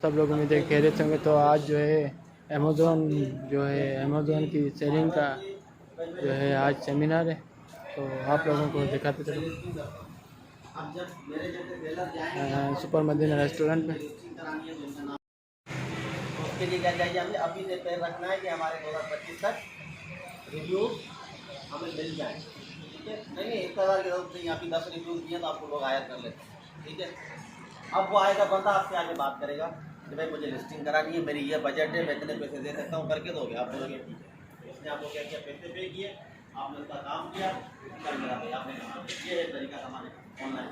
सब लोग उम्मीद खैरियत होंगे। तो आज जो है अमेज़ोन की सेलिंग का जो है आज सेमिनार है, तो आप लोगों को दिखाते चलो सुपर मदीना रेस्टोरेंट में। उसके लिए क्या चाहिए हमें अभी से तय रखना है कि हमारे 2025 तक रिव्यू हमें मिल जाए। ठीक है, नहीं नहीं 1,000 की जरूरत नहीं, आपकी 10 रिव्यूज दिए तो आपको लोग हायर कर लेते हैं। ठीक है, अब वो आएगा बंदा आपसे आगे बात करेगा कि भाई मुझे लिस्टिंग करानी है, मेरी ये बजट है, मैं इतने पैसे दे सकता हूँ, करके दोगे। आप बोलोगे ठीक है, उसने आपको क्या किया, पैसे पे किए, आपने उसका काम किया, कर मेरा भाई आपने काम किया। ये है तरीका हमारे ऑनलाइन।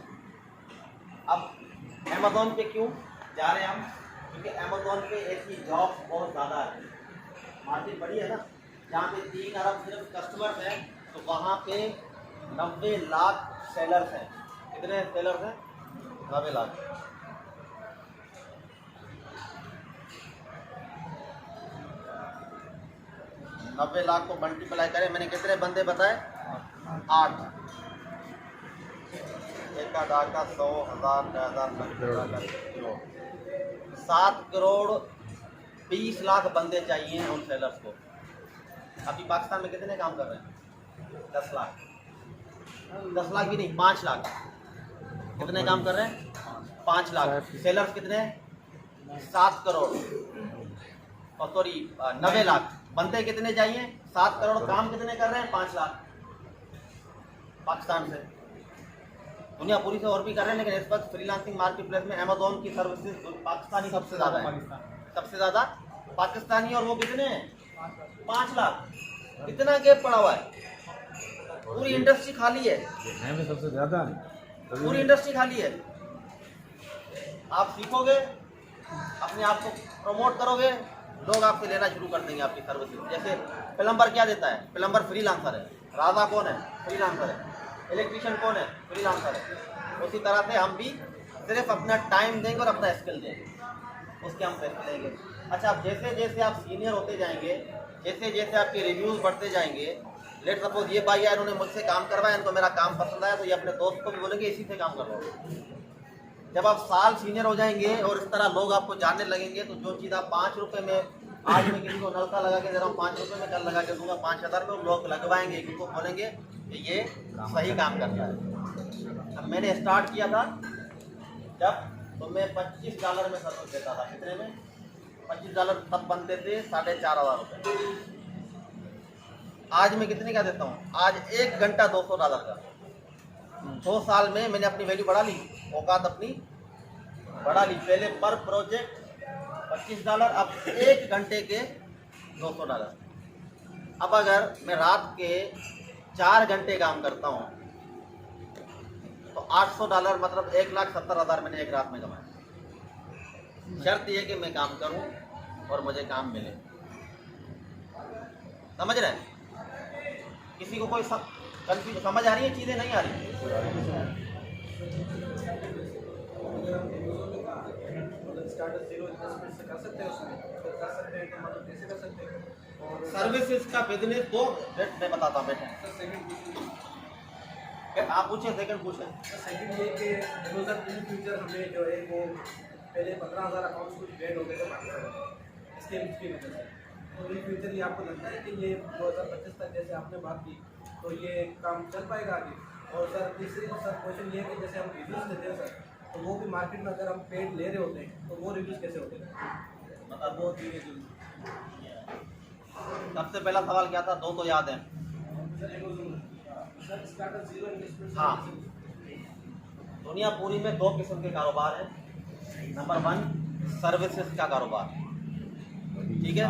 अब अमेज़ॉन पे क्यों जा रहे हैं हम? क्योंकि अमेज़ॉन पे ऐसी जॉब्स बहुत ज़्यादा है, मार्केट बड़ी है ना। जहाँ पे 3 अरब सिर्फ कस्टमर्स हैं, तो वहाँ पे 90 लाख सेलर्स हैं। कितने सेलर्स हैं? 90 लाख। 90 लाख को मल्टीप्लाई करें, मैंने कितने बंदे बताए? 8। एक आधार का 100, 1000, 10,000, 7 करोड़ 20 लाख बंदे चाहिए उन सेलर्स को। अभी पाकिस्तान में कितने काम कर रहे हैं? 10 लाख। 10 लाख भी नहीं, 5 लाख। कितने काम कर रहे हैं? 5 लाख। सेलर्स कितने? 7 करोड़, और सॉरी 90 लाख। बंदे कितने चाहिए? 7 करोड़। काम कितने कर रहे हैं? 5 लाख पाकिस्तान से। दुनिया पूरी से और भी कर रहे हैं, लेकिन इस वक्त फ्रीलांसिंग मार्केट प्लेस में अमेज़ॉन की सर्विसेज पाकिस्तानी सबसे ज़्यादा है। सबसे ज़्यादा पाकिस्तानी, और वो कितने हैं? 5 लाख। इतना गैप पड़ा हुआ है, पूरी इंडस्ट्री खाली है। सबसे ज़्यादा पूरी इंडस्ट्री खाली है। आप सीखोगे, अपने आप को प्रमोट करोगे, लोग आपसे लेना शुरू कर देंगे आपकी सर्विसेज। जैसे प्लम्बर क्या देता है? प्लम्बर फ्रीलांसर है। राजा कौन है? फ्रीलांसर है। इलेक्ट्रीशियन कौन है? फ्रीलांसर है। उसी तरह से हम भी सिर्फ अपना टाइम देंगे और अपना स्किल देंगे, उसके हम पैसे लेंगे। अच्छा, अब जैसे जैसे आप सीनियर होते जाएंगे, जैसे जैसे आपके रिव्यूज़ बढ़ते जाएंगे, लेट सपोज ये भाई इन्होंने मुझसे काम करवाया, इनको मेरा काम पसंद आया, तो ये अपने दोस्त को भी बोलेंगे इसी से काम करवाओ। जब आप साल सीनियर हो जाएंगे और इस तरह लोग आपको जानने लगेंगे, तो जो चीज़ आप 5 रुपये में आज में किसी को नलका लगा के दे रहा हूँ 5 रुपये में, कल लगा के दूंगा 5,000 में, लोग लगवाएंगे, किनको बोलेंगे कि ये सही काम करता है। अब मैंने स्टार्ट किया था जब, तो मैं $25 में सर्विस देता था। कितने में? $25 तब बनते थे 4,500 रुपये। आज मैं कितने का देता हूँ? आज 1 घंटा $200 का। 2 साल में मैंने अपनी वैल्यू बढ़ा ली, औकात अपनी बढ़ा ली। पहले पर प्रोजेक्ट $25, अब 1 घंटे के $200। अब अगर मैं रात के 4 घंटे काम करता हूँ तो $800, मतलब 1,70,000 मैंने एक रात में कमाया। शर्त यह कि मैं काम करूँ और मुझे काम मिले। समझ रहे हैं? किसी को कोई कंफ्यूज समझ आ रही है? चीज़ें नहीं आ रही? सर्विसेज का बिजनेस तो मैं बताता हूँ बेटा। आप पूछे, सेकंड पूछे। सेकंड ये कि इन फ्यूचर हमें जो है वो पहले 15,000 अकाउंट्स कुछ ग्रेड हो गए थे पाकिस्तान में इसके वजह से। तो इन फ्यूचर ये आपको लगता है कि ये 2025 तक जैसे आपने बात की तो ये काम चल पाएगा आगे? और सर तीसरी सर क्वेश्चन ये है कि जैसे हम रिव्यूज़ लेते हैं सर, तो वो भी मार्केट में अगर हम पेड ले रहे होते हैं तो वो रिव्यूज़ कैसे होते हैं? मतलब वो चीज़ें जो सबसे पहला सवाल क्या था? 2 तो याद है। हाँ, दुनिया पूरी में 2 किस्म के कारोबार हैं। नंबर 1 सर्विसेज का कारोबार। ठीक है,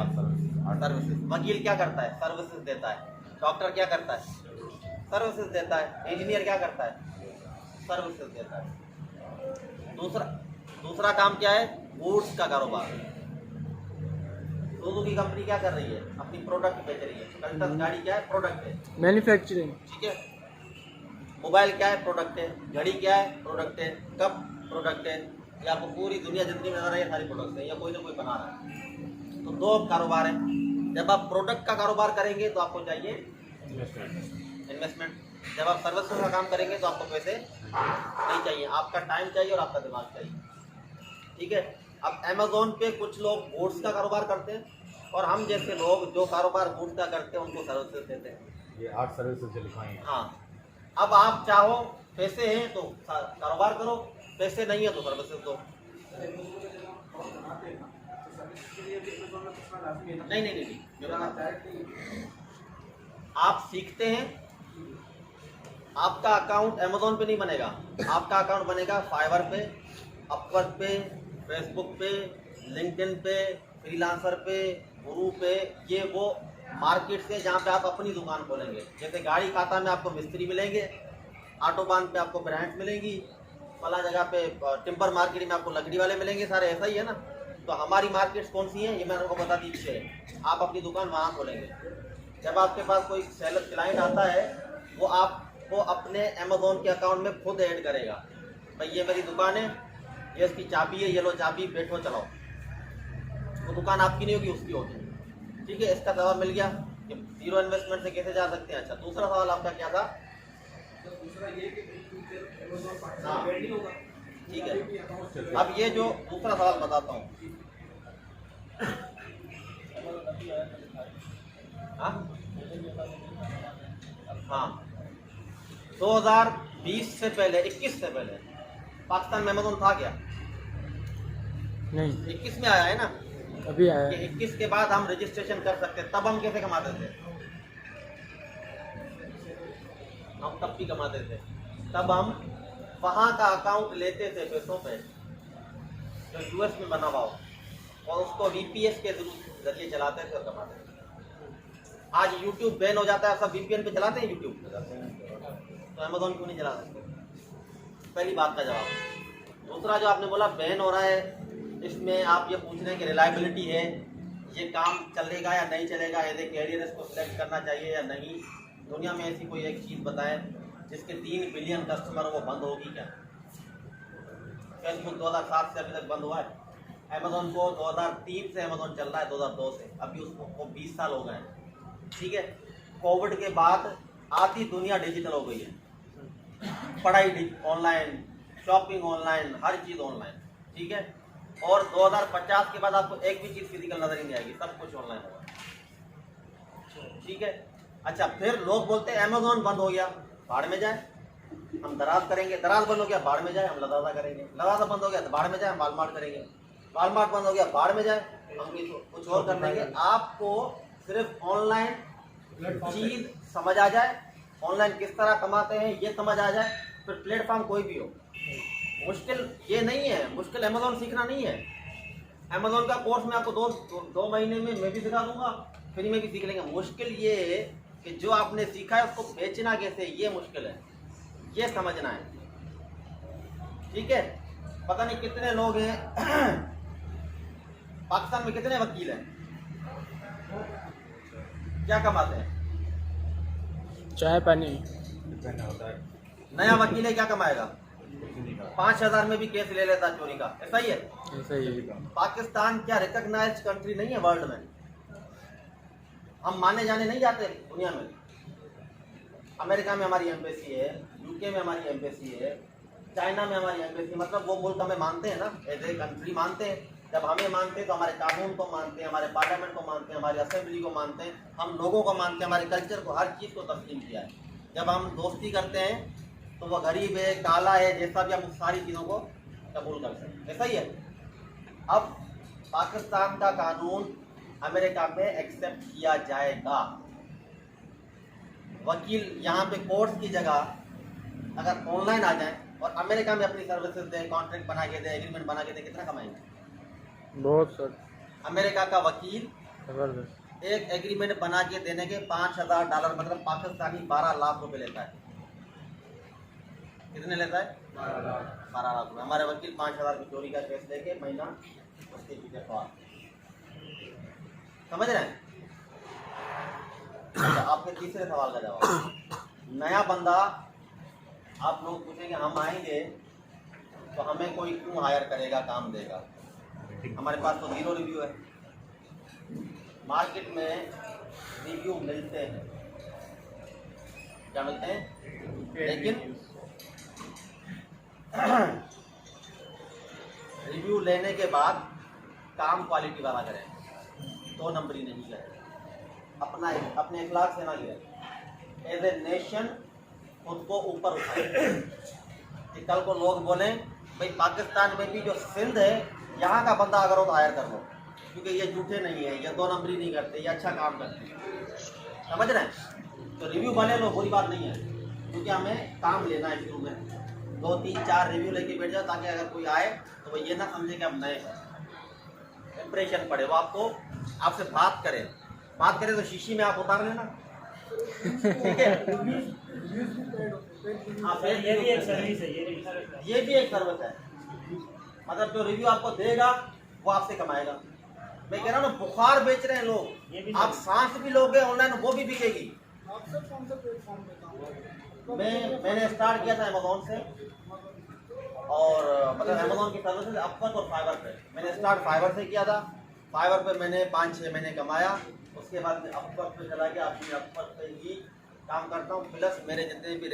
सर्विसेज। वकील क्या करता है? सर्विसेज देता है। डॉक्टर क्या करता है? सर्विसेज देता है। इंजीनियर क्या करता है? सर्विसेज देता है। दूसरा काम क्या है? गुड्स का कारोबार। सुजुकी कंपनी क्या कर रही है? अपनी प्रोडक्ट बेच रही है। कस्टम गाड़ी क्या है? प्रोडक्ट है, मैन्युफैक्चरिंग। ठीक है। मोबाइल क्या है? प्रोडक्ट है। घड़ी क्या है? प्रोडक्ट है। कप प्रोडक्ट है। या आपको पूरी दुनिया जितनी नजर रही है सारी प्रोडक्ट है, या कोई ना कोई बना रहा है। तो 2 कारोबार है। जब आप प्रोडक्ट का कारोबार करेंगे तो आपको चाहिए इन्वेस्टमेंट। जब आप सर्विस का काम करेंगे तो आपको पैसे नहीं चाहिए, आपका टाइम चाहिए और आपका दिमाग चाहिए। ठीक है। अब अमेज़ोन पे कुछ लोग गुड्स का कारोबार करते हैं और हम जैसे लोग जो कारोबार गुड्स का करते हैं उनको सर्विसेज देते हैं। ये 8 सर्विसेज लिखाई हैं। हाँ, अब आप चाहो पैसे हैं तो कारोबार करो, पैसे नहीं है तो सर्विसेज दो। नहीं नहीं नहीं, नहीं। आप सीखते हैं, आपका अकाउंट अमेज़ोन पे नहीं बनेगा, आपका अकाउंट बनेगा फाइवर पे, अपवर्क पे, फेसबुक पे, लिंक्डइन पे, फ्रीलांसर पे, गुरु पे। ये वो मार्केट से जहाँ पे आप अपनी दुकान खोलेंगे। जैसे गाड़ी खाता में आपको मिस्त्री मिलेंगे, ऑटोबान पे आपको ब्रांड मिलेंगी, फला जगह पे टिम्बर मार्केट में आपको लकड़ी वाले मिलेंगे, सारे ऐसा ही है ना। तो हमारी मार्केट्स कौन सी हैं ये मैंने आपको बता दीजिए। आप अपनी दुकान वहाँ खोलेंगे। जब आपके पास कोई सेलर क्लाइंट आता है वो आपको अपने अमेज़ोन के अकाउंट में खुद ऐड करेगा, भाई ये मेरी दुकान है, ये इसकी चाबी है, ये लो चाबी, बैठो चलाओ। वो दुकान आपकी नहीं होगी, उसकी होगी। ठीक है, इसका जवाब मिल गया कि जीरो इन्वेस्टमेंट से कैसे जा सकते हैं। अच्छा, दूसरा सवाल आपका क्या था? दूसरा ये कि हाँ, नहीं होगा। ठीक है। अब ये जो दूसरा सवाल बताता हूँ। हाँ, 2020 से पहले, 21 से पहले पाकिस्तान में अमेज़न था क्या? नहीं, 21 में आया है ना। अभी आया कि है। 21 के बाद हम रजिस्ट्रेशन कर सकते हैं। तब हम कैसे कमाते थे? हम तब भी कमाते थे। तब हम वहाँ का अकाउंट लेते थे पैसों पे जो यूएस में बना हुआ हो और उसको वीपीएस के जरिए चलाते थे और कमाते थे। आज यूट्यूब बैन हो जाता है, सब वीपीएन पे चलाते हैं यूट्यूब पे जाते हैं, तो अमेज़न क्यों नहीं चला सकते? पहली बात का जवाब। दूसरा जो आपने बोला बैन हो रहा है, इसमें आप ये पूछ रहे हैं कि रिलायबिलिटी है, ये काम चलेगा या नहीं चलेगा, एज ए कैरियर इसको सिलेक्ट करना चाहिए या नहीं। दुनिया में ऐसी कोई एक चीज़ बताएं जिसके 3 बिलियन कस्टमर वो बंद होगी क्या? फेसबुक 2007 से अभी तक बंद हुआ है। अमेज़न को 2003 से अमेज़न चल रहा है, 2002 से, अभी उसको 20 साल हो गए हैं। ठीक है, कोविड के बाद आधी दुनिया डिजिटल हो गई है। पढ़ाई ऑनलाइन, शॉपिंग ऑनलाइन, हर चीज़ ऑनलाइन। ठीक है, और 2050 के बाद आपको एक भी चीज़ फिजिकल नजर ही नहीं आएगी, सब कुछ ऑनलाइन होगा। ठीक है, अच्छा, फिर लोग बोलते हैं अमेज़न बंद हो गया, बाढ़ में जाए, हम दराज करेंगे। दराज बंद हो गया, बाढ़ में जाए, हम लदाजा करेंगे। लदाजा बंद हो गया तो बाढ़ में जाए, हम वालमार्ट करेंगे। वालमार्ट बंद हो गया, बाढ़ में जाए, हम कुछ और कर लेंगे। आपको सिर्फ ऑनलाइन चीज समझ आ जाए, ऑनलाइन किस तरह कमाते हैं ये समझ आ जाए, फिर प्लेटफॉर्म कोई भी हो। मुश्किल ये नहीं है, मुश्किल अमेज़न सीखना नहीं है। अमेज़न का कोर्स मैं आपको दो महीने में मैं भी सिखा दूंगा, फ्री में भी सीख लेंगे। मुश्किल ये है कि जो आपने सीखा है उसको बेचना कैसे, ये मुश्किल है, ये समझना है। ठीक है, पता नहीं कितने लोग हैं पाकिस्तान में, कितने वकील हैं, क्या कमाते हैं? चाय पानी। डिपेंड होता है। नया वकील है, क्या कमाएगा? 5,000 में भी केस ले लेता चोरी का। ऐसा ही है। ऐसा ही है। पाकिस्तान क्या रिकॉग्नाइज्ड कंट्री नहीं है वर्ल्ड में? हम माने जाने नहीं जाते दुनिया में। अमेरिका में हमारी एम्बेसी है, यूके में हमारी एम्बेसी है, चाइना में हमारी एम्बेसी, मतलब वो मुल्क हमें मानते हैं ना, एज ए कंट्री मानते हैं। जब हमें मानते हैं तो हमारे कानून को मानते हैं, हमारे पार्लियामेंट को मानते हैं, हमारी असेंबली को मानते हैं, हम लोगों को मानते हैं, हमारे कल्चर को, हर चीज़ को तस्लीम किया है। जब हम दोस्ती करते हैं तो वह गरीब है, काला है, जैसा भी, हम उस सारी चीज़ों को कबूल कर सकते हैं। ऐसा ही है। अब पाकिस्तान का कानून अमेरिका में एक्सेप्ट किया जाएगा। वकील यहाँ पे कोर्ट्स की जगह अगर ऑनलाइन आ जाए और अमेरिका में अपनी सर्विसेज दें, कॉन्ट्रैक्ट बना के दें, एग्रीमेंट बना के दें, कितना कमाएंगे? बहुत सर, अमेरिका का वकील जबरदस्त। एक एग्रीमेंट बना के देने के $5,000, मतलब पाकिस्तानी 12 लाख रुपए लेता है। कितने लेता है? 12 लाख रुपए। हमारे वकील 5,000 की चोरी का केस लेके महीना उसके पीछे पार। समझ रहे हैं? अच्छा, आपके तीसरे सवाल का जवाब। नया बंदा, आप लोग पूछेंगे हम आएंगे तो हमें कोई क्यों हायर करेगा, काम देगा? हमारे पास तो 0 रिव्यू है। मार्केट में रिव्यू मिलते हैं, क्या मिलते हैं? लेकिन रिव्यू लेने के बाद काम क्वालिटी वाला करें, 2 नंबरी नहीं करें, अपने इखलाक से ना गिरे। एज ए नेशन खुद को ऊपर उठाए कि कल को लोग बोलें भाई पाकिस्तान में भी जो सिंध है यहाँ का बंदा अगर हो तो हायर कर लो, क्योंकि ये झूठे नहीं है, ये 2 नंबरी नहीं करते, ये अच्छा काम करते हैं, समझ रहे हैं। तो रिव्यू भले लो, बुरी बात नहीं है, क्योंकि हमें काम लेना है शुरू में, 2 3 4 रिव्यू लेके बैठ जाओ, ताकि अगर कोई आए तो वो ये ना समझे कि हम नए हैं, इम्प्रेशन पड़े, वो आपसे बात करे तो शीशी में आप उतार लेना, ठीक है। हाँ, फिर ये भी एक सर्विस है, ये भी एक सर्विस है, मतलब जो रिव्यू आपको देगा वो आपसे कमाएगा। मैं कह रहा हूँ ना, बुखार बेच रहे हैं लोग, आप सांस भी लोगे ऑनलाइन, वो भी बिकेगी। मैंने स्टार्ट किया था अमेज़ॉन से, और मतलब अमेज़ॉन की सर्विस से अपवर्क और फाइवर पे। मैंने स्टार्ट फाइवर से किया था, फाइवर पे मैंने 5-6 महीने कमाया, उसके बाद मैं अपवर्क पे चला गया, अपनी अपवर्क पे ही काम करता हूँ। प्लस मेरे जितने भी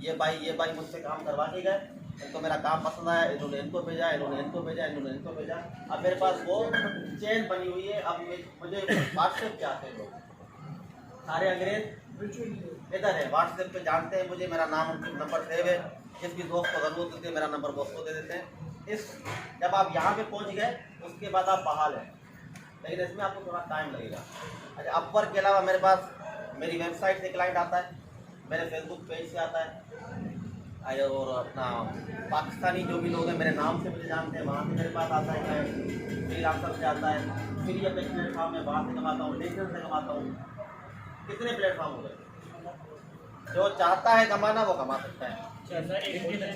ये भाई मुझसे काम करवा के गए, इनको मेरा काम पसंद आया, इन्होंने इनको भेजा, इन्होंने इनको भेजा, इन्होंने इनको भेजा, अब मेरे पास वो चेन बनी हुई है। अब मुझे व्हाट्सएप पे आते हैं लोग, सारे अंग्रेज इधर है, व्हाट्सएप पे जानते हैं मुझे, मेरा नाम नंबर सेव है, जिस भी दोस्त को ज़रूरत होती है मेरा नंबर दोस्त को दे देते हैं। जब आप यहाँ पे पहुँच गए उसके बाद आप बहाल हैं, लेकिन इसमें आपको थोड़ा टाइम लगेगा। अच्छा, अपवर्क के अलावा मेरे पास मेरी वेबसाइट से क्लाइंट आता है, मेरे फेसबुक पेज से आता है, और अपना पाकिस्तानी जो भी लोग हैं मेरे नाम से मुझे जानते हैं, वहाँ से मेरे पास आता है, फ्रीलांसर से आता है, फिर ये प्लेटफॉर्म है, वहाँ से कमाता हूँ, लिंक्डइन से कमाता हूँ। कितने प्लेटफॉर्म हो गए, जो चाहता है कमाना वो कमा सकता है। अच्छा,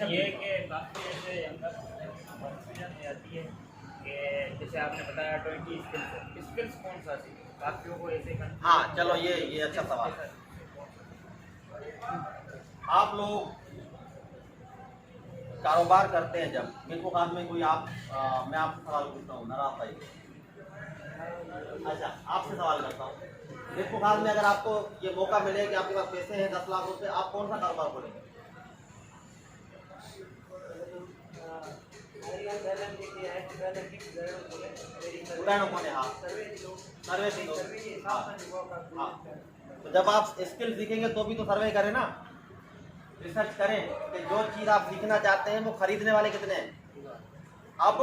ये कि काफ़ी ऐसे आती है कि जैसे आपने बताया 20 स्किल्स कौन सा सी काफियों को ऐसे हाँ, चलो ये अच्छा सवाल है। आप लोग कारोबार करते हैं, जब मेरे को बाद में कोई मैं आपसे सवाल पूछता हूँ, नाराज भाई, अच्छा आपसे सवाल करता हूँ, मेरे को बाद में अगर आपको ये मौका मिले कि आपके पास पैसे हैं 10 लाख रुपए, आप कौन सा कारोबार खोलेंगे? हाँ, तो जब आप स्किल सीखेंगे तो भी तो सर्वे करें ना, रिसर्च करें कि जो चीज़ आप सीखना चाहते हैं वो खरीदने वाले कितने हैं। अब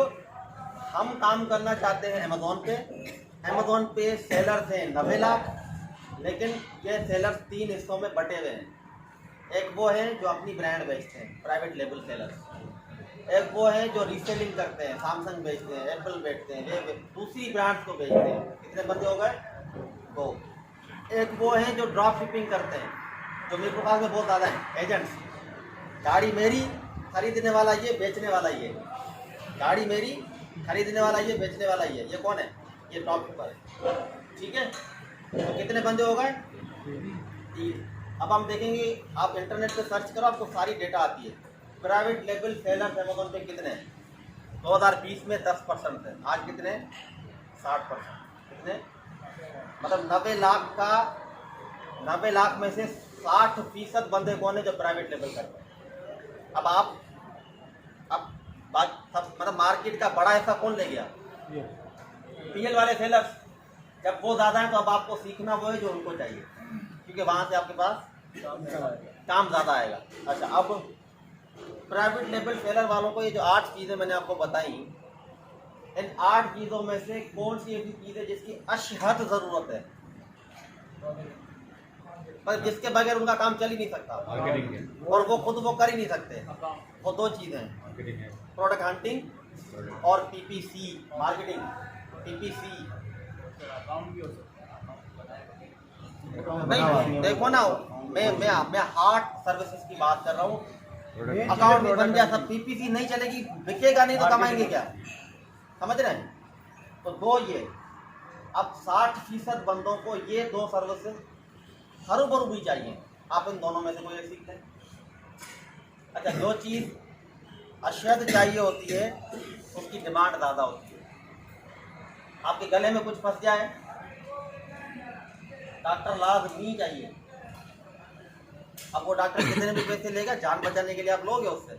हम काम करना चाहते हैं अमेज़ॉन पे सेलर्स हैं 90 लाख, लेकिन ये सेलर्स 3 हिस्सों में बटे हुए हैं। एक वो है जो अपनी ब्रांड बेचते हैं, प्राइवेट लेबल सेलर्स, एक वो है जो रीसेलिंग करते हैं, सैमसंग बेचते हैं, एप्पल बेचते हैं, वे दूसरी ब्रांड्स को बेचते हैं। कितने बंदे हो गए? 2। एक वो है जो ड्रॉप शिपिंग करते हैं, जो मेरे पास में बहुत ज़्यादा है, एजेंट्स। गाड़ी मेरी, खरीदने वाला ये, बेचने वाला ये। गाड़ी मेरी, खरीदने वाला ये, बेचने वाला ये। ये कौन है? ये ड्रॉप शिपर है, ठीक है। तो कितने बंदे हो गए? 3। अब हम देखेंगे, आप इंटरनेट पे सर्च करो, आपको सारी डेटा आती है। प्राइवेट लेबल सेलर्स अमेज़ॉन पे कितने हैं? 2020 में 10% है, आज कितने? 60%। कितने? मतलब 90 लाख में से 60% बंदे कौन है जो प्राइवेट लेबल करते हैं। अब बात मतलब मार्केट का बड़ा हिस्सा कौन ले गया? पीएल वाले सेलर्स। जब वो ज़्यादा है तो अब आपको सीखना वो है जो उनको चाहिए, क्योंकि वहाँ से आपके पास काम ज़्यादा आएगा। अच्छा, अब प्राइवेट लेबल सेलर वालों को ये जो 8 चीज़ें मैंने आपको बताई, इन 8 चीज़ों में से कौन सी ऐसी चीज़ है जिसकी अशहद ज़रूरत है, पर जिसके बगैर उनका काम चल ही नहीं सकता, और वो खुद वो कर ही नहीं सकते? वो 2 चीज़ें हैं, प्रोडक्ट हंटिंग और पीपीसी मार्केटिंग। पीपीसी नहीं, देखो ना, मैं हार्ड सर्विसेज की बात कर रहा हूँ। अकाउंट भी बन गया सब, पीपीसी नहीं चलेगी, बिकेगा नहीं तो कमाएंगे क्या? समझ रहे हैं? तो 2 ये। अब 60% बंदों को ये 2 सर्विसेज हरू भी चाहिए, आप इन दोनों में से कोई एक सीखते हैं। अच्छा, जो चीज़ अशद चाहिए होती है उसकी डिमांड ज़्यादा होती है। आपके गले में कुछ फंस जाए, डॉक्टर लाजमी चाहिए। अब वो डॉक्टर कितने भी पैसे लेगा, जान बचाने के लिए आप लोगे उससे,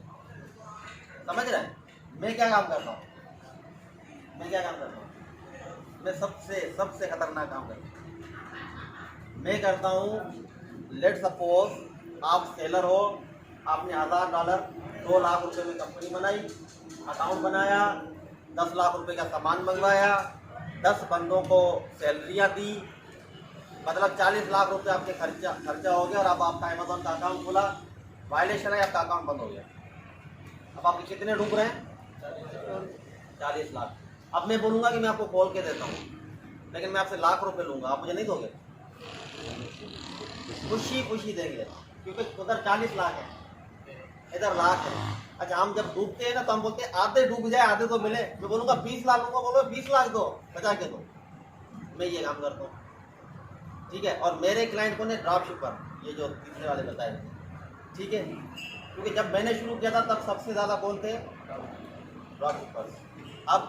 समझ रहे हैं? मैं क्या काम करता हूँ, मैं क्या काम करता हूँ? मैं सबसे खतरनाक काम करता हूँ। मैं करता हूँ, लेट सपोज आप सेलर हो, आपने $1000 2 लाख रुपए में कंपनी बनाई, अकाउंट बनाया, 10 लाख रुपए का सामान मंगवाया, 10 बंदों को सैलरियाँ दी, मतलब 40 लाख रुपए आपके खर्चा हो गया और अब आपका अमेजोन का अकाउंट खुला, वायलेशन है, आपका अकाउंट बंद हो गया। अब आपके कितने डूब रहे हैं? 40 लाख। अब मैं बोलूँगा कि मैं आपको खोल के देता हूँ, लेकिन मैं आपसे लाख रुपए लूँगा, आप मुझे नहीं दोगे? खुशी देंगे, क्योंकि उधर 40 लाख है, इधर लाख है। अच्छा, हम जब डूबते हैं ना तो हम बोलते हैं आधे डूब जाए आधे तो मिले। मैं बोलूँगा 20 लाख लूँगा, बोलो 20 लाख दो, बचा के दो। मैं ये काम करता हूँ, ठीक है। और मेरे क्लाइंट कौन है? ड्रॉप शिपर, ये जो तीसरे वाले बताए, ठीक है। क्योंकि जब मैंने शुरू किया था तब सबसे ज़्यादा कौन थे? Drop shippers. अब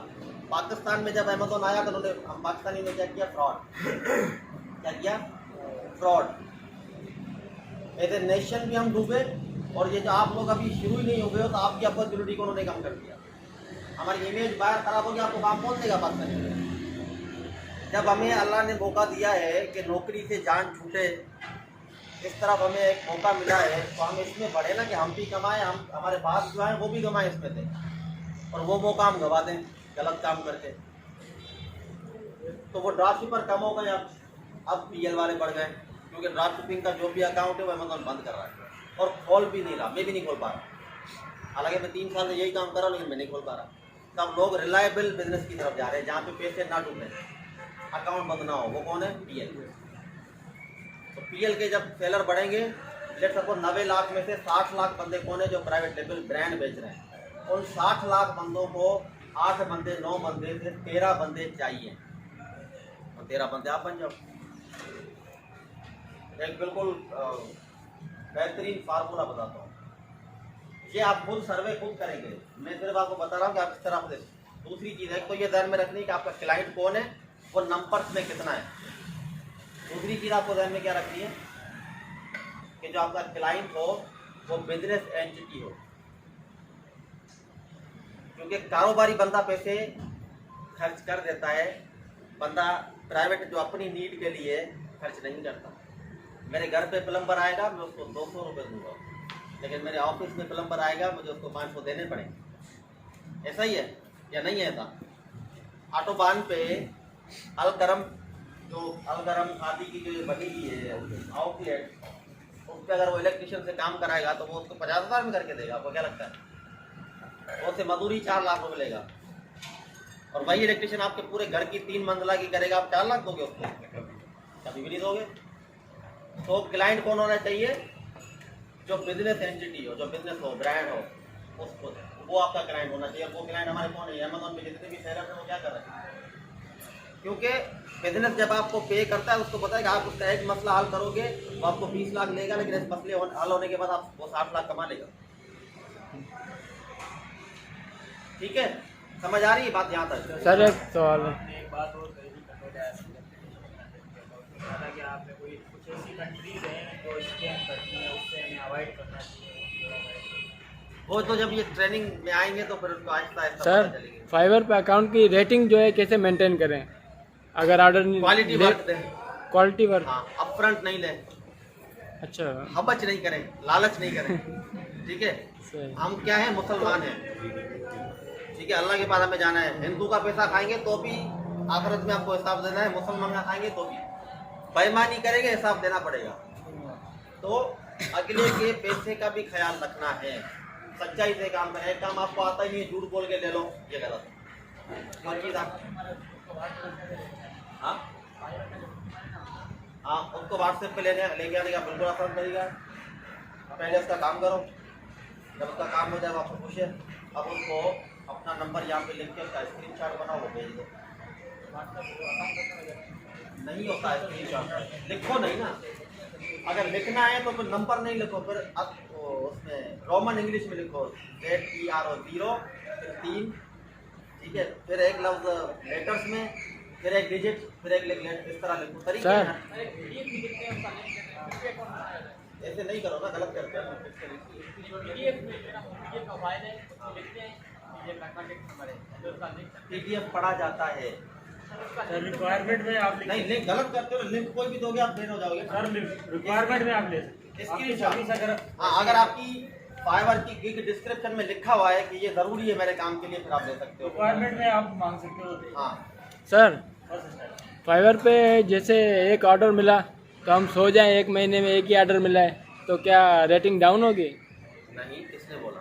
पाकिस्तान में जब अमेजोन आया तो उन्होंने हम पाकिस्तानी में क्या किया? फ्रॉड। क्या किया? फ्रॉड। एज ए नेशन भी हम डूबे, और ये जो आप लोग अभी शुरू ही नहीं हो गए हो तो आपकी अपॉर्चुनिटी को उन्होंने कम कर दिया। हमारी इमेज बाहर खराब हो गया, आपको काम कौन देगा पाकिस्तानी में? जब हमें अल्लाह ने मौका दिया है कि नौकरी से जान छूटे, इस तरफ हमें एक मौका मिला है, तो हम इसमें बढ़े ना कि हम भी कमाएं, हम हमारे पास जो है वो भी कमाएं इसमें से, और वो मौका हम गवा दें गलत काम करके। तो वो ड्रॉप शिपर कम हो गए, अब PL वाले बढ़ गए, क्योंकि ड्रॉप शिपिंग का जो भी अकाउंट है वो अमेजोन बंद कर रहा है और खोल भी नहीं रहा। मैं भी नहीं खोल पा रहा, हालांकि मैं 3 साल से यही काम कर रहा हूँ, लेकिन मैं नहीं खोल पा रहा। सब लोग रिलायबल बिजनेस की तरफ जा रहे हैं, जहाँ पे पैसे ना डूबे, अकाउंट बंद ना हो। वो कौन है? PL। तो PL के जब सेलर बढ़ेंगे, लेट सपोज 90 लाख में से 60 लाख बंदे कौन है? जो प्राइवेट लेवल ब्रांड बेच रहे हैं। उन 60 लाख बंदों को 8 बंदे 9 बंदे से 13 बंदे चाहिए, और 13 बंदे आप बन जाओ। एक बिल्कुल बेहतरीन फार्मूला बताता हूँ, ये आप खुद सर्वे खुद करेंगे, मैं सिर्फ आपको बता रहा हूँ कि आप इस तरह से। दूसरी चीज़ है, तो ये ध्यान में रखनी है कि आपका क्लाइंट कौन है, वो नंबर्स में कितना है। दूसरी चीज़ आपको ध्यान में क्या रखनी है कि जो आपका क्लाइंट हो वो बिजनेस एंटिटी हो, क्योंकि कारोबारी बंदा पैसे खर्च कर देता है, बंदा प्राइवेट जो अपनी नीड के लिए खर्च नहीं करता। मेरे घर पे प्लम्बर आएगा, मैं उसको 200 रुपये दूंगा, लेकिन मेरे ऑफिस में प्लम्बर आएगा, मुझे उसको 500 देने पड़ेंगे। ऐसा ही है या नहीं है? ऐसा ऑटोबान पे अलकरम, जो अलकरम खादी की जो बनी हुई है आउटलेट, उस पर अगर वो इलेक्ट्रिशियन से काम कराएगा तो वो उसको 50,000 में करके देगा। आपको क्या लगता है? वो से मजदूरी 4 लाख रुपये लेगा, और वही इलेक्ट्रिशियन आपके पूरे घर की 3 मंजिला की करेगा, आप 4 लाख दोगे उसको? कभी भी नहीं दोगे। तो क्लाइंट कौन होना चाहिए? जो बिजनेस एंटिटी हो, जो बिजनेस हो, ब्रांड हो, उसको वो आपका क्लाइंट होना चाहिए। वो क्लाइंट हमारे कौन है? अमेजोन पे जितने भी सेलर हैं वो क्या कर रहे हैं? क्योंकि बिजनेस जब आपको पे करता है, उसको पता है कि आप उसका एक मसला हल करोगे तो आपको 20 लाख लेगा, लेकिन इस मसले हल होने के बाद आप वो 60 लाख कमा लेगा। ठीक है, समझ आ रही है बात यहाँ तक? सर एक सवाल है, एक बात और कही कि आपने कोई कुछ ऐसी कंट्रीज हैं जो स्कैम करती हैं, उससे हमें अवॉइड करना चाहिए। वो तो जब ये ट्रेनिंग में आएंगे तो फिर उसको आहिस्ता आहिस्ता सर पता चलेगी। फाइवर पे अकाउंट की रेटिंग जो है कैसे मेंटेन करें? अगर ऑर्डर क्वालिटी वर्क दें, क्वालिटी वर्क, हाँ, अपफ्रंट नहीं लें, अच्छा हबच नहीं करें, लालच नहीं करें। ठीक है, सही। हम क्या है? मुसलमान हैं, ठीक है, अल्लाह के पास हमें जाना है। हिंदू का पैसा खाएंगे तो भी आखिरत में आपको हिसाब देना है, मुसलमान का खाएंगे तो भी बेईमानी करेंगे, हिसाब देना पड़ेगा। तो अगले के पैसे का भी ख्याल रखना है, सच्चाई से काम करें। एक काम आपको आता ही नहीं है, झूठ बोल के ले लो, ये गलत है। जो चीज़ आप हाँ उसको व्हाट्सएप पे लेके आने का बिल्कुल आसान तरीका है। पहले उसका काम करो, जब उसका काम हो जाए वो आपको पूछे, अब उसको अपना नंबर यहाँ पे लिख के उसका स्क्रीनशॉट बनाओ, वो भेज दो। नहीं होता है स्क्रीनशॉट, लिखो नहीं ना। अगर लिखना है तो फिर नंबर नहीं लिखो, फिर अब उसमें रोमन इंग्लिश में लिखो ZERO, फिर 3, ठीक है, फिर एक लफ्ज लेटर्स में, फिर एक डिजिट, फिर एक लेटर, इस तरह लिखो। तरीका है ना, ऐसे नहीं करो ना, गलत करते हैं। PDF पढ़ा जाता है। सर रिक्वायरमेंट में आप नहीं लिंक गलत करते हो, लिंक कोई भी दोगे आप फेल हो जाओगे। सर रिक्वायरमेंट में आप ले सकते हाँ, अगर आपकी फाइवर की गिग डिस्क्रिप्शन में लिखा हुआ है कि ये जरूरी है मेरे काम के लिए, फिर आप ले सकते हो। रिक्वायरमेंट में आप मांग सकते हो। हाँ सर फाइवर पे जैसे एक ऑर्डर मिला तो हम सो जाएं, एक महीने में एक ही ऑर्डर मिला है तो क्या रेटिंग डाउन होगी? नहीं, किसने बोला?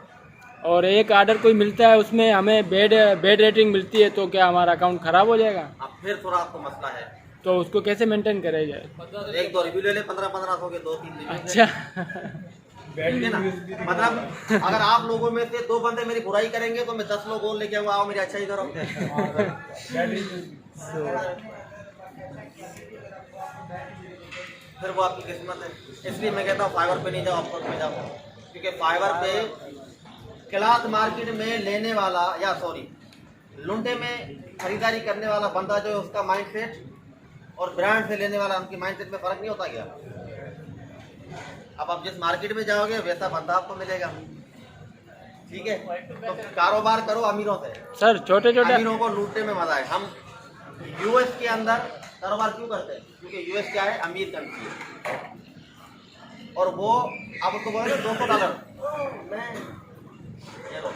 और एक ऑर्डर कोई मिलता है उसमें हमें बेड रेटिंग मिलती है तो क्या हमारा अकाउंट खराब हो जाएगा? अब फिर थोड़ा आपको मसला है, तो उसको कैसे मेंटेन करेगा? एक दो रिव्यू ले ले 1500 के 2-3 दिन। अच्छा ठीक है ना? मतलब अगर आप लोगों में से 2 बंदे मेरी बुराई करेंगे तो मैं 10 लोग और लेके आऊंगा, आओ मेरी अच्छाई करो। फिर वो आपकी किस्मत है। इसलिए मैं कहता हूँ फाइवर पे नहीं जाओ, अपवर्क पे जाओ, क्योंकि फाइवर पे क्लॉथ मार्केट में लेने वाला या लुंडे में खरीदारी करने वाला बंदा जो है उसका माइंडसेट और ब्रांड से लेने वाला उनकी माइंडसेट में फर्क नहीं होता क्या? अब आप जिस मार्केट में जाओगे वैसा बंदा आपको मिलेगा। ठीक है, तो कारोबार करो अमीरों से। सर छोटे अमीरों को लूटने में मजा है। हम यूएस के अंदर कारोबार क्यों करते हैं? क्योंकि यूएस क्या है, अमीर कंट्री है। और वो आप उसको बोलोगे $200 मैं ये लो,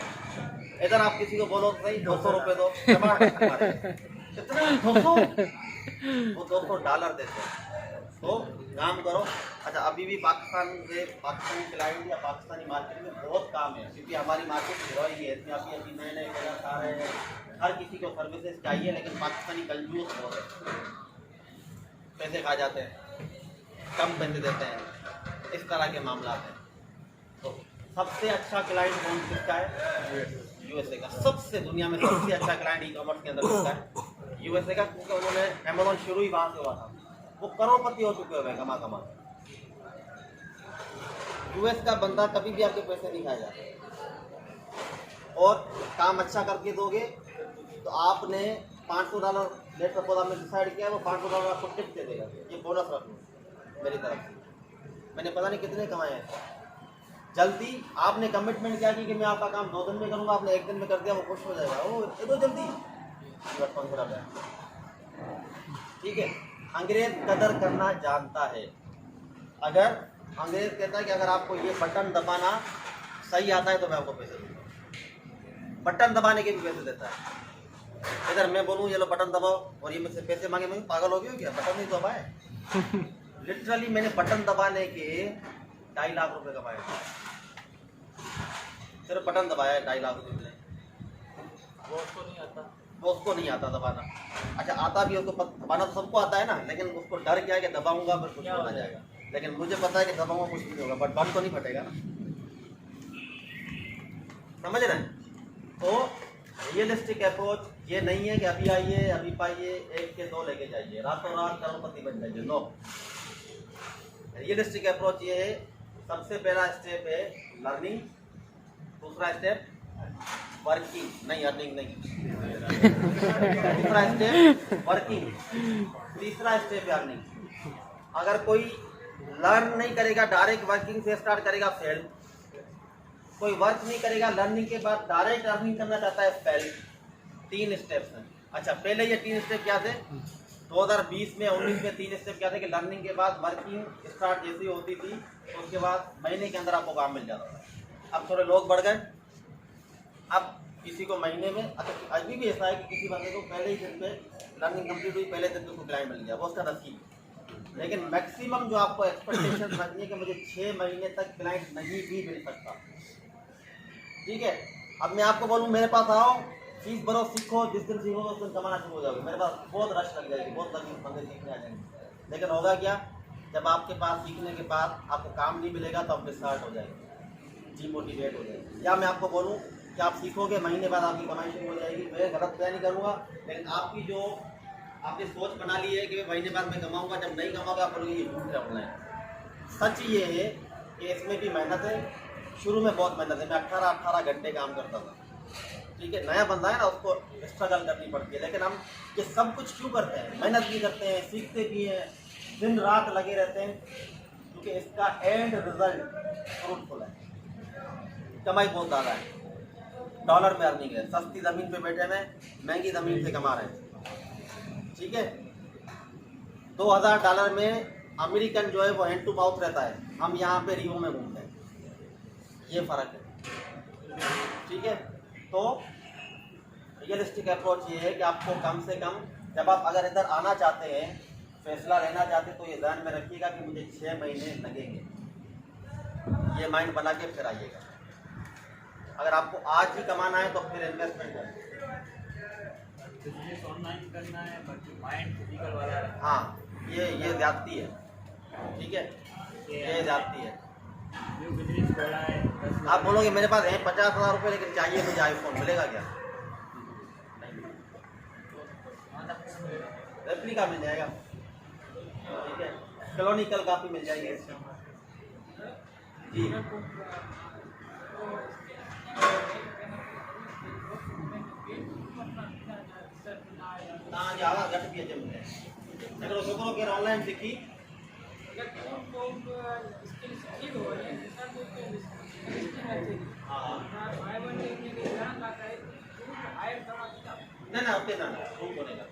इधर आप किसी को बोलो सही $200 दो, कितना 200, वो $200 देते हैं। तो काम करो। अच्छा, अभी भी पाकिस्तानी क्लाइंट या पाकिस्तानी मार्केट में बहुत काम है, क्योंकि हमारी मार्केट हीरोई है। इसमें अभी नए प्रोडक्ट आ रहे हैं, हर किसी को सर्विसेज चाहिए, लेकिन पाकिस्तानी कंजूस बहुत है, पैसे खा जाते हैं, कम पैसे देते हैं, इस तरह के मामला हैं। तो सबसे अच्छा क्लाइंट कौन किसका है? यूएसए का। सबसे दुनिया में सबसे अच्छा क्लाइंट ई कॉमर्स के अंदर किसका है? यूएसए का, क्योंकि उन्होंने अमेजोन शुरू ही वहाँ से हुआ था। वो करोड़पति हो चुके हुए कमा यूएस का बंदा कभी भी आपके पैसे नहीं खाएगा। और काम अच्छा करके दोगे तो आपने $500 लेट सपोज आपने डिसाइड किया, वो $500 आपको टिप दे देगा। ये बोनस रख लो मेरी तरफ से। मैंने पता नहीं कितने कमाए हैं। जल्दी आपने कमिटमेंट किया कि मैं आपका काम 2 दिन में करूँगा, आपने 1 दिन में कर दिया, वो खुश हो जाएगा। वो ये तो जल्दी ठीक है। अंग्रेज कदर करना जानता है। अगर अंग्रेज कहता है कि अगर आपको ये बटन दबाना सही आता है तो मैं आपको पैसे दूँगा, बटन दबाने के भी पैसे देता है। अगर मैं बोलूँ ये लो बटन दबाओ और ये मुझसे पैसे मांगे, मैं पागल हो गया क्या? बटन नहीं दबाए। लिटरली मैंने बटन दबाने के 2.5 लाख रुपए कमाए, सिर्फ बटन दबाया 2.5 लाख रुपए मिले। वो उसको नहीं आता दबाना। अच्छा, आता भी उसको दबाना तो सबको आता है ना, लेकिन उसको डर क्या है कि दबाऊंगा फिर कुछ हो जाएगा। लेकिन मुझे पता है कि दबाऊंगा कुछ नहीं होगा, बट बम तो नहीं फटेगा ना, समझ रहे हैं? तो रियलिस्टिक अप्रोच ये नहीं है कि अभी आइए अभी पाइए 1 के 2 लेके जाइए, रातों रात करोड़पति बन जाइए। नो, रियलिस्टिक अप्रोच ये है, सबसे पहला स्टेप है लर्निंग, दूसरा स्टेप वर्किंग, नहीं अर्निंग नहीं, दूसरा स्टेप वर्किंग, तीसरा स्टेप अर्निंग। अगर कोई लर्न नहीं करेगा, डायरेक्ट वर्किंग से स्टार्ट करेगा, फेल। कोई वर्क नहीं करेगा, लर्निंग के बाद डायरेक्ट अर्निंग करना चाहता है, फेल। 3 स्टेप्स हैं। अच्छा, पहले ये 3 स्टेप क्या थे? 2020 में 19 में 3 स्टेप क्या थे कि लर्निंग के बाद वर्किंग स्टार्ट जैसी होती थी, तो उसके बाद महीने के अंदर आपको काम मिल जाता था। अब थोड़े लोग बढ़ गए, अब किसी को महीने में, अच्छा अभी भी ऐसा है कि किसी बंदे को पहले ही दिन पे लर्निंग कंप्लीट हुई, पहले दिन पे उसको क्लाइंट मिल गया, वो उसका नसीब। लेकिन मैक्सिमम जो आपको एक्सपेक्टेशन रखनी है कि मुझे 6 महीने तक क्लाइंट नहीं भी मिल सकता। ठीक है, अब मैं आपको बोलूँ मेरे पास आओ, फीस भरो, सीखो, जिस दिन सीखोगे उस दिन कमाना शुरू हो जाओगे। मेरे पास बहुत रश लग जाएगी, बहुत बंदे सीखने आ जाएंगे। लेकिन होगा क्या, जब आपके पास सीखने के बाद आपको काम नहीं मिलेगा तो आप डिस्टार्ट हो जाएंगे, डीमोटिवेट हो जाएंगे। या मैं आपको बोलूँ कि आप सीखोगे, महीने बाद आपकी कमाई शुरू हो जाएगी। मैं गलत तय नहीं करूँगा, लेकिन आपकी जो आपने सोच बना ली है कि मैं महीने बाद मैं कमाऊँगा, जब नहीं कमाऊँगा आप बोलोगे ये झूठ है ऑनलाइन। सच ये है कि इसमें भी मेहनत है, शुरू में बहुत मेहनत है। मैं 18 घंटे काम करता था। ठीक है, नया बंदा है ना, उसको स्ट्रगल करनी पड़ती है। लेकिन हम ये सब कुछ क्यों करते हैं? मेहनत भी करते हैं, सीखते भी हैं, दिन रात लगे रहते हैं, क्योंकि इसका एंड रिजल्ट फ्रूटफुल है, कमाई बहुत ज़्यादा है। डॉलर में अर्निंग है, सस्ती ज़मीन पे बैठे में महंगी ज़मीन से कमा रहे हैं, ठीक है। $2000 में अमेरिकन जो है वो हैंड टू माउथ रहता है, हम यहाँ पे रियो में घूमते हैं, ये फ़र्क है, ठीक है। तो रियलिस्टिक अप्रोच ये है कि आपको कम से कम, जब आप अगर इधर आना चाहते हैं, फैसला लेना चाहते हैं, तो ये ध्यान में रखिएगा कि मुझे 6 महीने लगेंगे, ये माइंड बना के फिर आइएगा। अगर आपको आज ही कमाना है तो फिर इन्वेस्टमेंट करें। बिजनेस ऑनलाइन करना है, बट माइंड फिजिकल वाला है। हाँ, ये ज्यादती है, ठीक है, ये ज्यादती है। जो बिजनेस खोला है 10 लाख आप बोलोगे मेरे पास है 50,000 रुपये, लेकिन चाहिए मुझे आईफोन, मिलेगा क्या? रेप्लिका मिल जाएगा, ठीक है, कॉलोनिकल काफी मिल जाएगी जी। तव्हां जी आवाज़ घटि पई अचे मूंखे। हिकिड़ो छोकिरो केरु ऑनलाइन सिखी, न उते न रूम कोन्हे का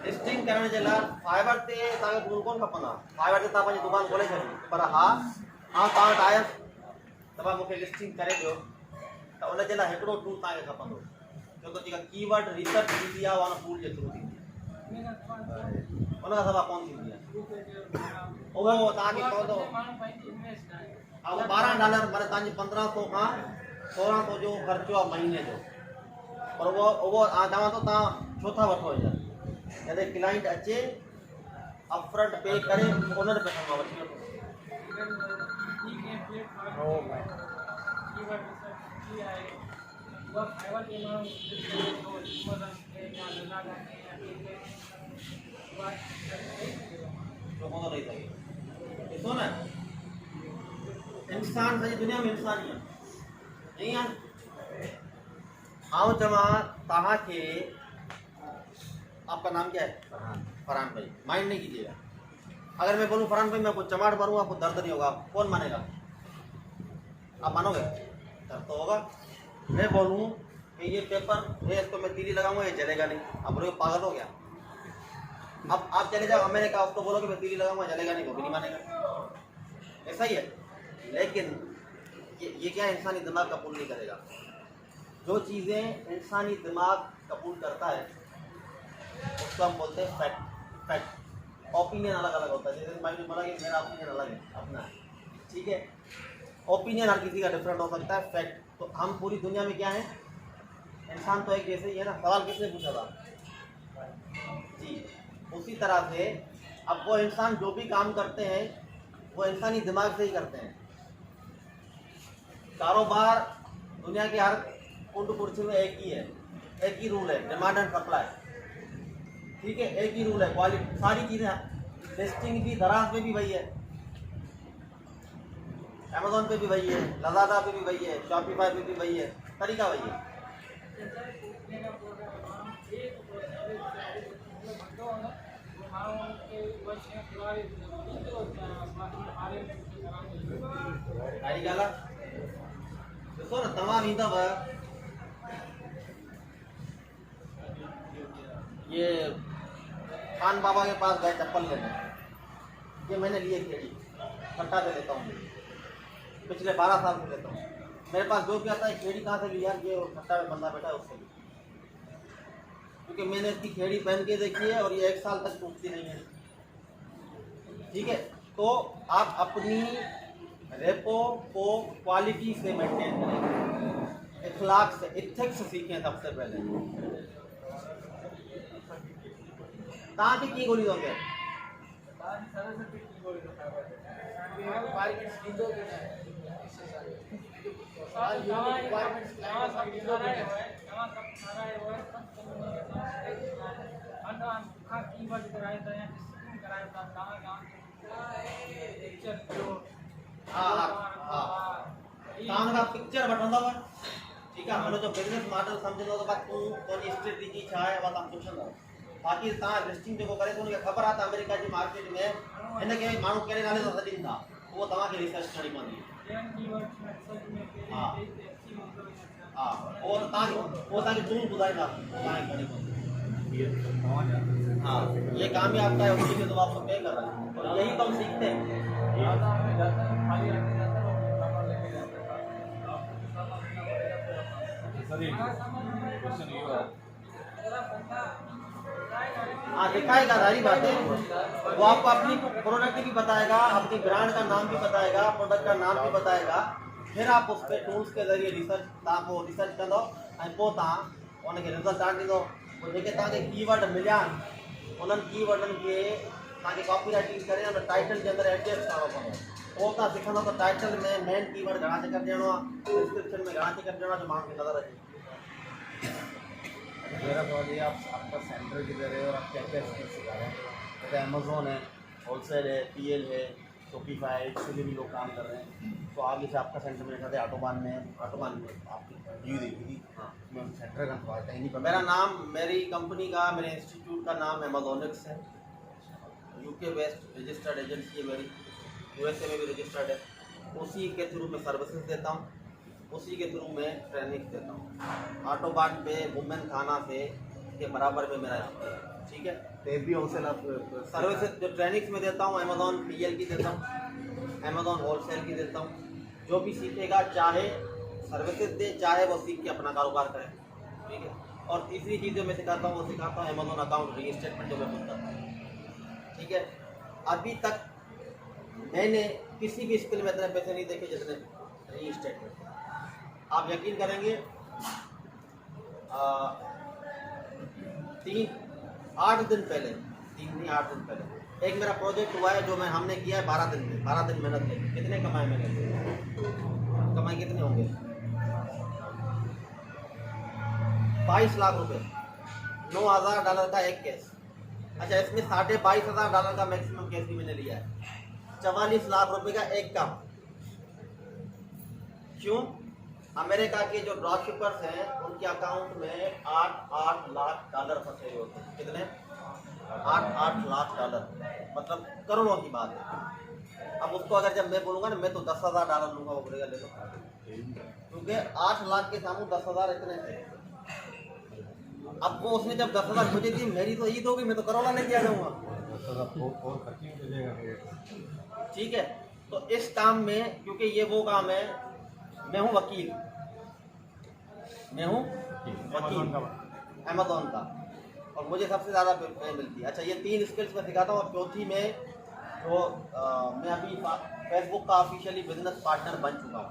लिस्टिंग करण जे लाइ फाइबर ते तव्हांखे रूम कोन खपंदा। फाइबर ते तव्हां पंहिंजी दुकान खोले छॾी, पर हा तव्हां वटि आयसि त भाई मूंखे लिस्टिंग करे ॾियो, त उन जे लाइ हिकिड़ो टूल तव्हांखे खपंदो, छो त जेका कीवर्ड रिसर्च थींदी आहे उहा टूल जे थ्रू थींदी आहे, उन खां सवाइ कोन थींदी आहे। उहो तव्हांखे पवंदो $12 माने तव्हांजी 1500 खां 1600 जो ख़र्चो आहे महीने जो, पर उहो चवां थो तव्हां छो था वठो हींअर, जॾहिं क्लाइंट अचे अपफ्रंट पे करे उन्हनि पैसनि मां वठी वठो। ॾिसो न, इंसान सॼी दुनिया में इंसान ही है, ईअं आऊं चवां तव्हांखे, आपका नाम क्या है? फरहान भाई, माइंड नहीं कीजिएगा। अगर मैं बोलूँ फरहान भाई मैं आपको चमाट मारूँ, आपको दर्द नहीं होगा, कौन मानेगा? आप मानोगे? दर्द तो होगा। मैं बोलूँ कि ये पेपर है, इसको मैं तीली लगाऊंगा, ये जलेगा नहीं, आप बोलोगे पागल हो गया। अब आप चले जाओ अमेरिका, उसको बोलोगे मैं तीली लगाऊंगा, जलेगा नहीं, वो भी नहीं मानेगा। ऐसा ही है, लेकिन ये क्या इंसानी दिमाग कबूल नहीं करेगा। जो चीज़ें इंसानी दिमाग कबूल करता है उसको हम बोलते हैं फैक्ट। ओपिनियन अलग अलग होता है, जैसे भाई ने बोला कि मेरा ओपिनियन अलग है, अपना है, ठीक है। ओपिनियन हर किसी का डिफरेंट हो सकता है। फैक्ट तो हम पूरी दुनिया में क्या है, इंसान तो एक जैसे ही है ना। सवाल किसने पूछा था जी? उसी तरह से अब वो इंसान जो भी काम करते हैं वो इंसानी दिमाग से ही करते हैं। कारोबार दुनिया के हर कुंड कुर्सी में एक ही है, एक ही रूल है, डिमांड एंड सप्लाई, ठीक है, एक ही रूल है। क्वालिटी सारी चीज़ें, लिस्टिंग भी, दराज पे भी वही है, अमेज़ॉन पे भी वही है, लज़ादा पे भी वही है, शॉपिफाई पे भी वही है, तरीका वही है। सारी ॻाल्हि आहे। ॾिसो न, तव्हां ईंदव ये खान बाबा के पास गए चप्पल लेने, ये मैंने लिए खेड़ी, खट्टा से लेता हूँ, पिछले 12 साल से लेता हूँ। मेरे पास जो भी आता है खेड़ी कहाँ से लिया, ये खट्टा में बंदा बैठा है उससे, क्योंकि मैंने इसकी खेड़ी पहन के देखी है और ये 1 साल तक टूटती नहीं है, ठीक है। तो आप अपनी रेपो को क्वालिटी से मेंटेन करें, इखलाक से, इथिक्स सीखें सबसे पहले। ताकि की गोली दोगे का पिक्चर वठंदव, ठीक है, हुनजो बिजनेस मॉडल सम्झंदव त तूं तुंहिंजी स्ट्रेटजी छा आहे उहा तव्हां पुछंदव। बाक़ी तव्हां लिस्टिंग जेको करे थो उनखे ख़बर आहे त अमेरिका जी मार्केट में हिनखे माण्हू कहिड़े नाले सां सॾीनि था, उहो तव्हांखे रिसर्च करणी पवंदी। हा हाँ वो ताकि टूल बुधाएगा हाँ ये काम ही आपका है, उसके लिए तो आपको पे कर रहा है और यही तो हम सीखते हैं। हाँ दिखाएगा, सारी बातें वो आपको अपनी प्रोडक्ट भी बताएगा, अपनी ब्रांड का नाम भी बताएगा, प्रोडक्ट का नाम भी बताएगा। फिर आप उस पर टूल्स के ज़रिए रिसर्च कर दो ऐं पोइ तव्हां उनखे रिज़ल्ट आणींदो। पोइ जेके तव्हांखे कीवर्ड मिलिया आहिनि उन्हनि कीवर्डनि खे तव्हांखे कॉपी राइटिंग करे उन टाइटल जे अंदरि एडजस्ट करणो पवंदो। पोइ तव्हां सिखंदो त टाइटल में मेन कीवर्ड घणा चकर ॾियणो आहे, डिस्क्रिप्शन में घणा चकर ॾियणो आहे जो माण्हू खे नज़र अचे। मेरा सवाल ये आपका सेंटर किधर है और आप क्या क्या स्किल सिखा रहे हैं? जैसे अमेज़ोन है, होलसेल है, पीएल है, शॉपिफाई, इससे भी लोग काम कर रहे हैं। तो आगे से आपका सेंटर में कहते हैं ऑटोबान में आपकी व्यू देखी थी। हाँ मैं सेंटर का सवाल था नहीं। मेरा नाम, मेरी कंपनी का, मेरे इंस्टीट्यूट का नाम अमेज़ोनिक्स है। यूके बेस्ड रजिस्टर्ड एजेंसी है मेरी, यूएसए में भी रजिस्टर्ड है। उसी के थ्रू मैं सर्विसेज देता हूँ, उसी के थ्रू मैं ट्रेनिंग देता हूँ। ऑटोबान पे वुमेन थाना से के बराबर में मेरा है, ठीक है। तो भी होलसेल आप सर्विसेज जो ट्रेनिंग्स में देता हूँ, अमेज़ॉन पीएल की देता हूँ, अमेज़ॉन होलसेल की देता हूँ। जो भी सीखेगा चाहे सर्विसेज दे चाहे वो सीख के अपना कारोबार करे, ठीक है। और तीसरी चीज़ जो मैं सिखाता हूँ वो सिखाता हूँ अमेज़ॉन अकाउंट रीस्टेटमेंट जो मैं खुद करता हूँ, ठीक है। अभी तक मैंने किसी भी स्किल में इतने पैसे नहीं देखे जितने रीस्टेटमेंट। आप यकीन करेंगे 8 दिन पहले, 3 नहीं 8 दिन पहले एक मेरा प्रोजेक्ट हुआ है जो हमने किया है 12 दिन में, 12 दिन मेहनत में। कितने कमाए मैंने? कमाए कितने होंगे? 22 लाख रुपए, $9,000 का एक केस। अच्छा इसमें $22,500 का मैक्सिमम केस भी मैंने लिया है। 44 लाख रुपए का एक काम। क्यों? अमेरिका के जो ड्रॉपशिपर्स हैं उनके अकाउंट में $8 लाख फंसे हुए होते हैं। कितने? $8 लाख, मतलब करोड़ों की बात है। अब उसको अगर जब मैं बोलूँगा ना मैं तो $10,000 लूँगा, वो बोलेगा ले लो, क्योंकि 8 लाख के सामने 10,000 इतने थे। अब वो उसने जब 10,000 मुझे दी, मेरी तो ईद होगी, मैं तो करोड़ा नहीं दिया जाऊँगा, ठीक है। तो इस काम में, क्योंकि ये वो काम है, मैं हूँ वकील, मैं हूँ वकील अमेज़ॉन का, और मुझे सबसे ज़्यादा पे मिलती है। अच्छा ये 3 स्किल्स मैं सिखाता हूँ, और चौथी में जो मैं अभी फेसबुक का ऑफिशियली बिजनेस पार्टनर बन चुका हूँ।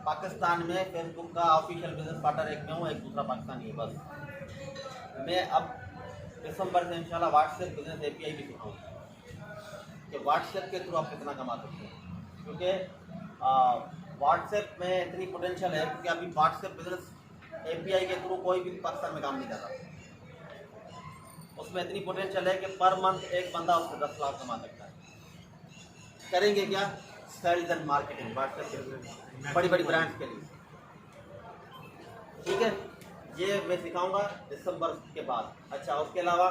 पाकिस्तान में फेसबुक का ऑफिशियल बिजनेस पार्टनर एक मैं हूँ, एक दूसरा पाकिस्तानी है बस। मैं अब दिसंबर से इंशाल्लाह व्हाट्सएप बिजनेस API भी सिखाऊँ कि व्हाट्सएप के थ्रू आप कितना कमा सकते हैं, क्योंकि व्हाट्सएप में इतनी पोटेंशियल है। क्योंकि अभी व्हाट्सएप बिजनेस API के थ्रू कोई भी पाकिस्तान में काम नहीं कर रहा, उसमें इतनी पोटेंशियल है कि पर मंथ एक बंदा उससे 10 लाख कमा सकता है। करेंगे क्या? सेल्स एंड मार्केटिंग व्हाट्सएप के बड़ी बड़ी ब्रांड्स के लिए, ठीक है। ये मैं सिखाऊंगा दिसंबर के बाद। अच्छा उसके अलावा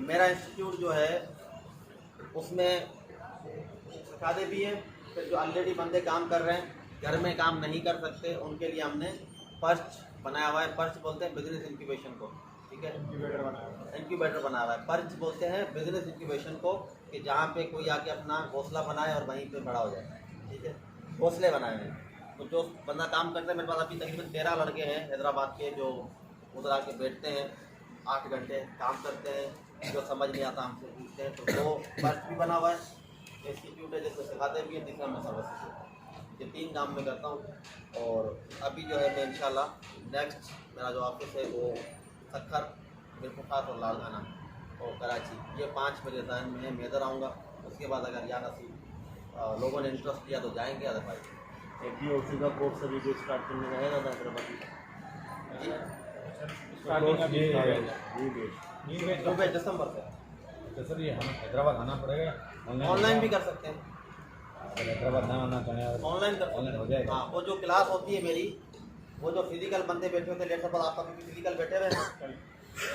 मेरा इंस्टीट्यूट जो है उसमें सिखाते भी हैं। फिर जो ऑलरेडी बंदे काम कर रहे हैं, घर में काम नहीं कर सकते, उनके लिए हमने पर्च बनाया हुआ है। पर्च बोलते हैं बिजनेस इंक्यूबेशन को, ठीक है। इंक्यूबेटर बनाया हुआ है, पर्च बोलते हैं बिजनेस इंक्यूबेशन को, कि जहाँ पे कोई आके अपना घोंसला बनाए और वहीं पे बड़ा हो जाए, ठीक है। घोंसले बनाए हैं। तो जो बंदा काम करता है, मेरे पास अभी तकरीबन 13 लड़के हैं हैदराबाद के, जो उधर आके बैठते हैं, 8 घंटे काम करते हैं, जो समझ नहीं आता हमसे पूछते हैं। तो वो पर्च भी बना हुआ है, इंस्टीट्यूट है जिसको सिखाते भी हैं, जिसका मैं सर्विस ये 3 काम में करता हूँ। और अभी जो है मैं इंशाल्लाह नेक्स्ट मेरा जो ऑफिस है वो सक्खर, मिरपुखात और लाड़काना और कराची, ये 5 मेरे जहन में है। मैं इधर आऊँगा, उसके बाद अगर या नसीब लोगों ने इंटरेस्ट लिया तो जाएंगे, अदरवाइज APOC का कोर्स अभी जो स्टार्ट करने का है हैदराबाद में जी, वो भी दिसंबर से। तो सर ये हमें हैदराबाद आना पड़ेगा, ऑनलाइन भी कर सकते हैं, अगर हैदराबाद ना आना चाहें ऑनलाइन कर ऑनलाइन हो सकते हैं। जाएगा। हाँ वो जो क्लास होती है मेरी, वो जो फिजिकल बंदे बैठे होते हैं, लेट सपोज आप अभी फिजिकल बैठे हुए हैं,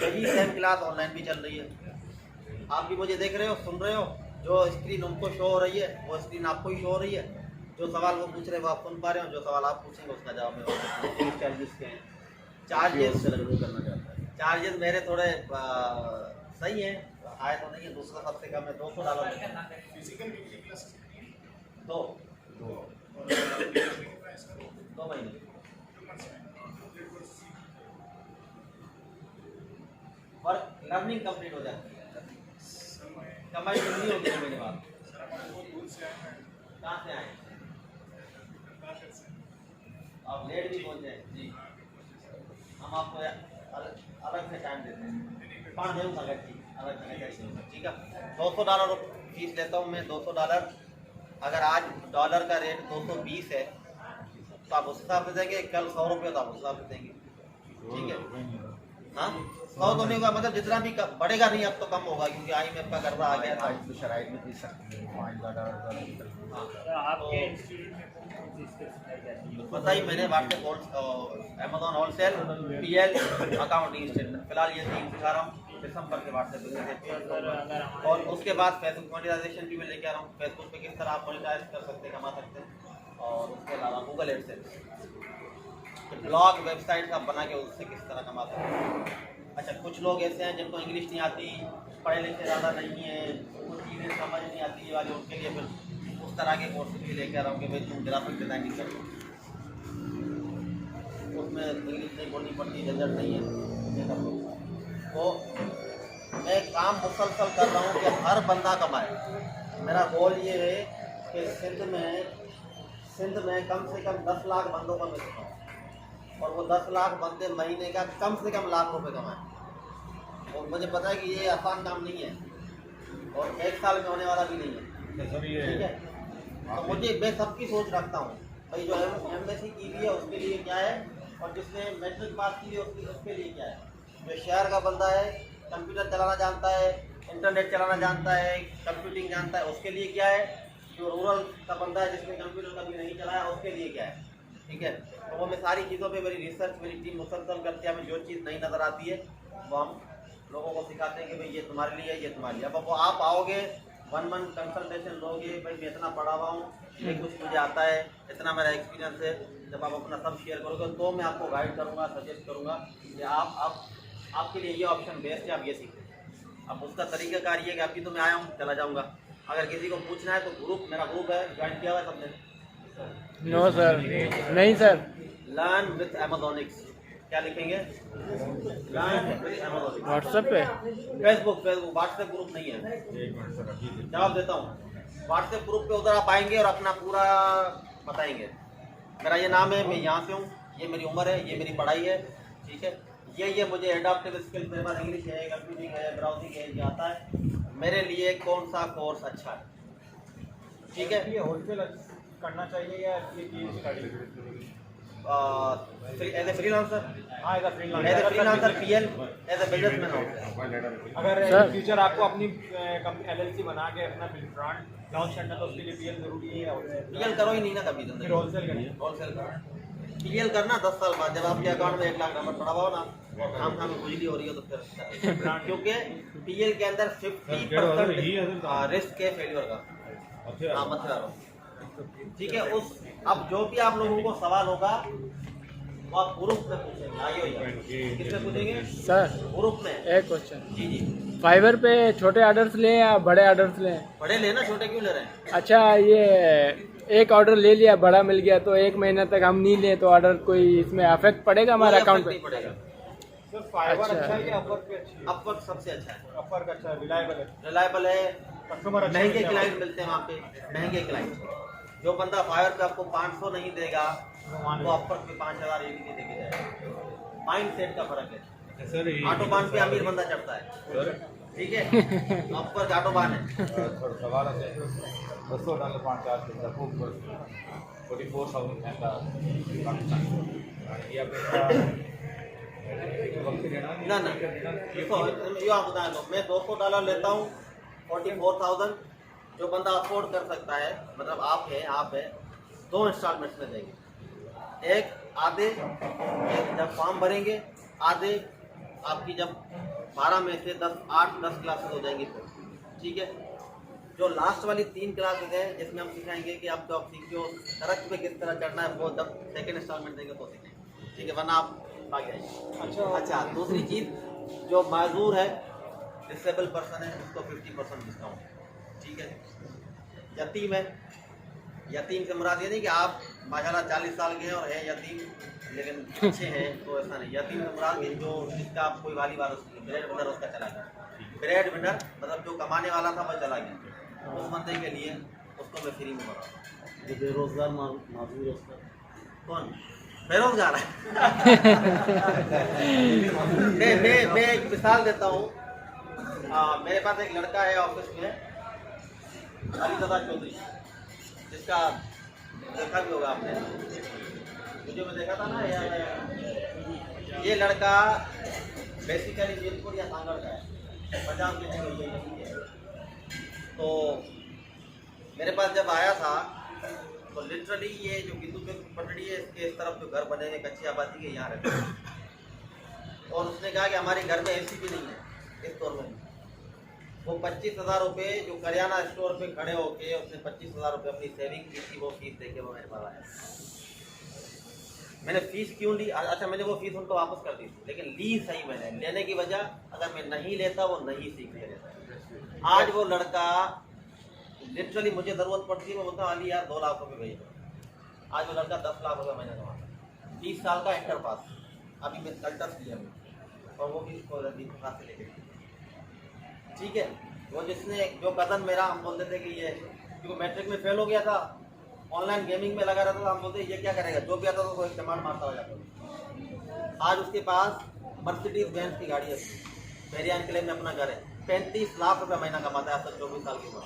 वही सेम क्लास ऑनलाइन भी चल रही है। आप भी मुझे देख रहे हो, सुन रहे हो, जो स्क्रीन उनको शो हो रही है वो स्क्रीन आपको ही शो हो रही है, जो सवाल वो पूछ रहे हैं वो आप सुन पा रहे हो, जो सवाल आप पूछेंगे उसका जवाब मैं चार्जेस के हैं। चार्जेस करना चाहता है। चार्जेस मेरे थोड़े सही हैं, आए तो नहीं है, दूसरा सबसे कम है $200 दो महीने वर्क लर्निंग कंप्लीट हो जाती है, कमाई कितनी होती है मेरे बाद? कहाँ से आए? आप लेट भी पहुँचे जी, हम आपको अलग से टाइम देते हैं, अलग जगह, ठीक है। $200 फीस लेता हूँ मैं, $200। अगर आज डॉलर का रेट 220 है तो आप उस हिसाब से देंगे, कल 100 रुपये तो आप उस हिसाब से देंगे, ठीक है। हाँ 100 तो नहीं होगा, मतलब जितना भी बढ़ेगा नहीं, अब तो कम होगा क्योंकि IMF का कर्जा आ गया था। आज तो शराइत में $5 हाँ आपके इंस्टीट्यूट में कौन सी स्किल सिखाई जाती है? बताइए, मैंने WhatsApp Amazon wholesale, PL, accounting statement, फिलहाल ये 3 सिखा रहा हूँ दिसंबर के व्हाट्सएप। और उसके बाद फेसबुक मोनेटाइजेशन भी मैं लेके आ रहा हूँ, फेसबुक पे किस तरह आप मोनेटाइज कर सकते हैं, कमा सकते हैं। और उसके अलावा गूगल एडसेंस, ब्लॉग वेबसाइट आप बना के उससे किस तरह कमा सकते हैं। अच्छा, कुछ लोग ऐसे हैं जिनको इंग्लिश नहीं आती, पढ़े लिखे ज़्यादा नहीं है, कुछ चीज़ें समझ नहीं आती ये वाले, उनके लिए फिर उस तरह के कोर्स भी लेके आ रहा हूँ कि भाई तुम ग्राफिक डिज़ाइनिंग करो, उसमें इंग्लिश नहीं बोलनी पड़ती, झंझट नहीं है। तो मैं काम मुसलसल कर रहा हूँ कि हर बंदा कमाए। मेरा गोल ये है कि सिंध में कम से कम 10 लाख बंदों को मैं सिखाऊँ और वो 10 लाख बंदे महीने का कम से कम लाख रुपए कमाएं। और मुझे पता है कि ये आसान काम नहीं है और 1 साल में होने वाला भी नहीं है, ठीक है। तो मुझे मैं सबकी सोच रखता हूँ, भाई जो MSc की हुई है उसके लिए क्या है, और जिसने मैट्रिक पास की है उसके लिए क्या है। जो शहर का बंदा है, कंप्यूटर चलाना जानता है, इंटरनेट चलाना जानता है, कंप्यूटिंग जानता है, उसके लिए क्या है। जो रूरल का बंदा है जिसने कंप्यूटर कभी नहीं चलाया उसके लिए क्या है, ठीक है। तो वो मैं सारी चीज़ों पे मेरी रिसर्च, मेरी टीम मुसलसल करती है। हमें जो चीज़ नहीं नज़र आती है वो हम लोगों को सिखाते हैं कि भाई ये तुम्हारे लिए है, ये तुम्हारे लिए। अब वो आप आओगे, 1 मंथ कंसल्टेशन लोगे, भाई मैं इतना पढ़ा हुआ हूँ, ये कुछ मुझे आता है, इतना मेरा एक्सपीरियंस है। जब आप अपना सब शेयर करोगे तो मैं आपको गाइड करूँगा, सजेस्ट करूँगा कि आपके लिए ये ऑप्शन बेस्ट है, आप ये सीखें। अब उसका तरीक़ाकार ये है कि अभी तो मैं आया हूँ, चला जाऊँगा। अगर किसी को पूछना है तो मेरा ग्रुप है, ज्वाइन किया हुआ है सबने? नो सर, नहीं सर। लर्न विथ एमेजोनिक्स, क्या लिखेंगे? Learn with Amazonics. व्हाट्सएप पे? फेसबुक व्हाट्सएप ग्रुप नहीं है। जवाब देता हूँ, व्हाट्सएप ग्रुप पे उधर आप आएंगे और अपना पूरा बताएंगे। मेरा ये नाम है, मैं यहाँ से हूँ, ये मेरी उम्र है, ये मेरी पढ़ाई है, ठीक है। ये मुझे एडाप्टिव स्किल, मेरे पास इंग्लिश है, कंप्यूटिंग है, ब्राउजिंग है, ये आता है। मेरे लिए कौन सा कोर्स अच्छा है, ठीक है। ये होलसेल करना चाहिए या ये स्टडी एज ए फ्रीलांसर? हाँ, as as a freelancer, PL, as a businessman हो। अगर सर। फ्यूचर आपको अपनी LLC बना के अपना ब्रांड लॉन्च करना तो उसके लिए PL जरूरी है। PL करो ही नहीं ना कभी, फिर होलसेल करिए। होलसेल करो। PL करना 10 साल बाद, जब आपके अकाउंट में 1 लाख नंबर पड़ा हुआ ना, काम में खुजली हो रही है तो फिर क्योंकि PL के अंदर 50% रिस्क है फेलियर का। हाँ, मत करो, ठीक है। अब जो भी आप लोगों को सवाल होगा वो आप ग्रुप में पूछेंगे, आइए किसमें पूछेंगे सर ग्रुप में। एक क्वेश्चन, जी फाइवर पे छोटे ऑर्डर्स लें या बड़े ऑर्डर्स लें? बड़े लेना, छोटे क्यों ले रहे हैं? अच्छा, ये एक ऑर्डर ले लिया, बड़ा मिल गया तो 1 महीना तक हम नहीं लें तो ऑर्डर कोई इसमें अफेक्ट पड़ेगा हमारे अकाउंट पे? नहीं पड़ेगा। सर फाइवर अच्छा। अच्छा है कि अपवर्क पे अच्छी है? अपवर्क सबसे अच्छा है, अपवर्क अच्छा है, रिलायबल है, कस्टमर अच्छा महंगे मिलता है। क्लाइंट मिलते हैं वहाँ पे, महंगे क्लाइंट। जो बंदा फाइवर पे आपको 500 नहीं देगा वो अपवर्क पे 5000 ये भी नहीं देके जाएगा। माइंड सेट का फर्क है। सर ऑटोबान पे अमीर बंदा चढ़ता है, ठीक है, अपवर्क ऑटोबान है। सवाल है $200 5 44,000 ना देखो, ये आप बता दो, मैं $200 लेता हूँ, 44,000 जो बंदा अफोर्ड कर सकता है, मतलब आप है 2 इंस्टॉलमेंट्स में देंगे। एक जब फॉर्म भरेंगे, आधे आपकी जब 12 में से 8-10 क्लासेस हो जाएंगी तो, ठीक है। जो लास्ट वाली 3 क्लासेज हैं जिसमें हम सिखाएंगे कि आप जॉब सीखते हो सड़क पे किस तरह चढ़ना है, वो जब सेकेंड इंस्टॉलमेंट देंगे तो सीखेंगे, ठीक है, वरना आप आगे आइए। अच्छा, दूसरी चीज़ जो माजूर है, डिसेबल पर्सन है, उसको 50% डिस्काउंट, ठीक है। यतीम है, यतीम से मुराद ये नहीं कि आप माशाल्लाह 40 साल के हैं और है यतीम लेकिन अच्छे हैं, तो ऐसा नहीं। यतीम से मुराद कि जो जिसका आप कोई वाली वारस नहीं, ब्रेड विनर उसका चला गया, ब्रेड विनर मतलब जो कमाने वाला था वह चला गया, उस बंदे के लिए उसको मैं फ्री में बता रहा हूँ। जो बेरोजगार माजूर है उसका कौन बेरोजगार है? मैं एक मिसाल देता हूँ। मेरे पास एक लड़का है ऑफिस में, अलीज़ादा चौधरी, जिसका देखा भी होगा आपने, वीडियो में देखा था ना। ये लड़का बेसिकली जयपुर या सांगड़ का है, पंजाब के नहीं। तो मेरे पास जब आया था तो लिटरली ये जो बिंदु पे पटड़ी है इसके इस तरफ जो घर बने हैं कच्ची आबादी के, यहाँ रहते हैं। और उसने कहा कि हमारे घर में एसी भी नहीं है इस दौर में। वो 25,000 रुपये जो करियाना स्टोर पे खड़े होके उसने 25,000 रुपये अपनी सेविंग की थी, वो फीस देके वो मेरे पास आया। मैंने फीस क्यों ली? अच्छा, मैंने वो फीस उनको वापस कर दी थी, लेकिन ली सही मैंने। लेने की वजह, अगर मैं नहीं लेता वो नहीं सीख लेता। आज वो लड़का लिटरली मुझे ज़रूरत पड़ती है, मैं बोलता हूँ अली यार 2 लाख रुपये भेज। आज वो लड़का 10 लाख रुपये महीने कमाता, 20 साल का इंटर पास, अभी मैं कल्टस लिया और वो भी इसको से लेके, ठीक है। वो जिसने जो कदम मेरा, हम बोलते थे कि ये क्योंकि मैट्रिक में फेल हो गया था, ऑनलाइन गेमिंग में लगा रहता था, हम बोलते ये क्या करेगा, जो भी आता था वो एक डिमांड मारता हो जाता। आज उसके पास मर्सिडीज बेंज की गाड़ी है, पेरियान किले में अपना घर है, 35 लाख रुपये महीना कमाता है, 24 साल की उम्र।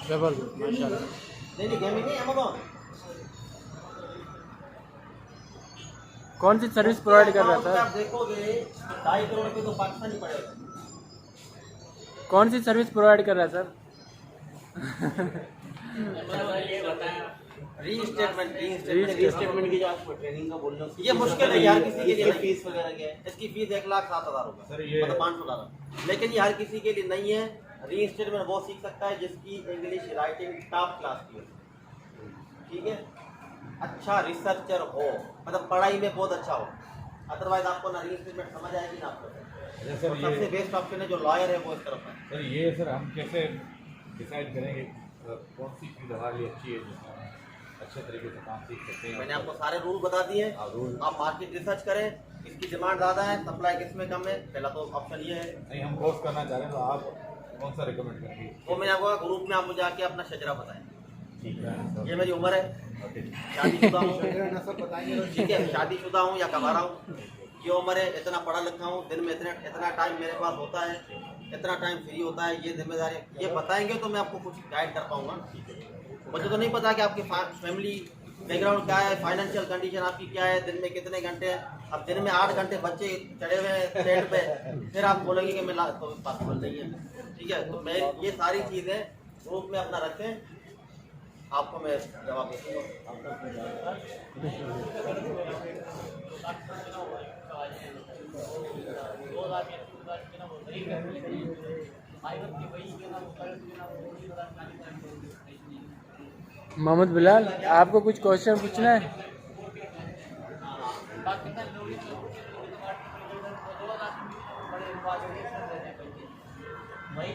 जबरदस्त, माशाल्लाह। नहीं गेमिंग नहीं, अमेज़न। कौन सी सर्विस प्रोवाइड कर रहा आप था? देखोगे 2.5 करोड़ रुपये तो पाकिस्तान ही पड़ेगा। कौन सी सर्विस प्रोवाइड कर रहा है सर? ये बताएं रीस्टेटमेंट की जो आपको ट्रेनिंग का बोल रहे हो, ये मुश्किल है यार किसी के लिए नहीं। फीस वगैरह क्या है? इसकी फीस 1,07,000 रुपये, मतलब 500 डॉलर। लेकिन ये हर किसी के लिए नहीं है। रीस्टेटमेंट वो सीख सकता है जिसकी इंग्लिश राइटिंग टॉप क्लास की हो, ठीक है, अच्छा रिसर्चर हो, मतलब पढ़ाई में बहुत अच्छा हो। अदरवाइज आपको ना रीस्टेटमेंट समझ आएगी ना आपको। सर और सबसे बेस्ट ऑप्शन है जो लॉयर है वो इस तरफ है। सर ये सर हम कैसे डिसाइड करेंगे कौन सी चीज़ हमारे लिए अच्छी है, जिसमें हम अच्छे तरीके से काम सीख सकते हैं? मैंने आपको सारे रूल बता दिए। रूल आप मार्केट रिसर्च करें, इसकी डिमांड ज़्यादा है, सप्लाई किसमें कम है। पहला तो ऑप्शन ये है। नहीं, हम कोर्स करना चाह रहे हैं तो आप कौन सा रिकमेंड करेंगे? वो मैंने आपको ग्रुप में आप मुझे आके अपना शजरा बताएं। ठीक है, ये मेरी उम्र है, शादीशुदा हूँ, ठीक है, शादीशुदा हूँ या कबारा हूँ, ये उम्र है, इतना पढ़ा लिखा हूँ, दिन में इतना टाइम मेरे पास होता है, इतना टाइम फ्री होता है, ये जिम्मेदारी, ये बताएंगे तो मैं आपको कुछ गाइड कर पाऊँगा। मुझे तो नहीं पता कि आपकी फैमिली बैकग्राउंड क्या है, फाइनेंशियल कंडीशन आपकी क्या है, दिन में कितने घंटे हैं। अब दिन में 8 घंटे बच्चे चढ़े हुए हैं सेट पे, फिर आप बोलेंगे कि मैं तो पॉसिबल नहीं है, ठीक है। तो मैं ये सारी चीज़ें ग्रुप में अपना रखें, आपको मैं जवाब दूँगा। मोहम्मद बिलाल, आपको कुछ क्वेश्चन पूछना है? वही